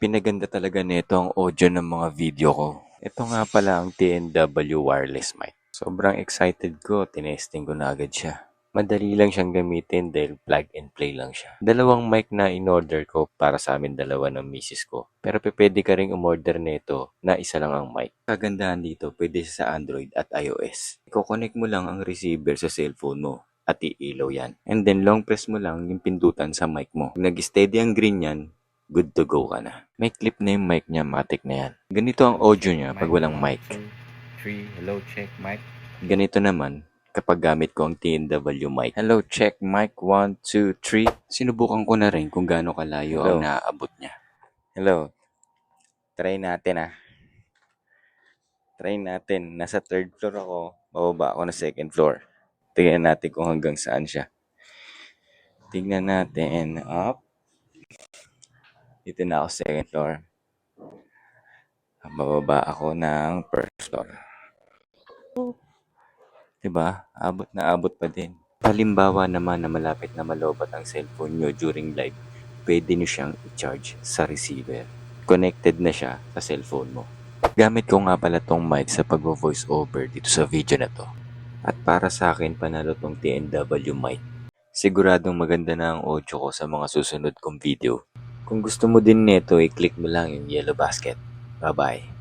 Pinaganda talaga nito ang audio ng mga video ko. Ito nga pala ang TNW wireless mic. Sobrang excited ko, tinesting ko na agad siya. Madali lang siyang gamitin dahil plug and play lang siya. Dalawang mic na in-order ko para sa amin dalawa ng misis ko. Pero pwede ka ring umorder nito na isa lang ang mic. Kagandahan dito, pwede siya sa Android at iOS. Iko-connect mo lang ang receiver sa cellphone mo at iilaw yan. And then long press mo lang yung pindutan sa mic mo. Pag nag-steady ang green yan, good to go ka na. May clip na yung mic niya, matic na yan. Ganito ang audio niya pag walang mic. 3, hello, check, mic. Ganito naman kapag gamit ko ang TNW mic. Hello, check, mic, 1, 2, 3. Sinubukan ko na rin kung gaano kalayo ang naaabot niya. Hello. Try natin ah. Try natin. Nasa third floor ako. Bababa ako na second floor. Tingnan natin kung hanggang saan siya. Tingnan natin. Up. Dito na ako sa second floor. Bababa ako ng first floor. Diba? Abot na abot pa din. Halimbawa naman na malapit na malobat ang cellphone nyo during live, pwede nyo siyang i-charge sa receiver. Connected na siya sa cellphone mo. Gamit ko nga pala tong mic sa pag-voice over dito sa video na to. At para sa akin, panalo tong TNW mic. Siguradong maganda na ang audio ko sa mga susunod kong video. Kung gusto mo din nito, i-click mo lang yung yellow basket. Bye-bye.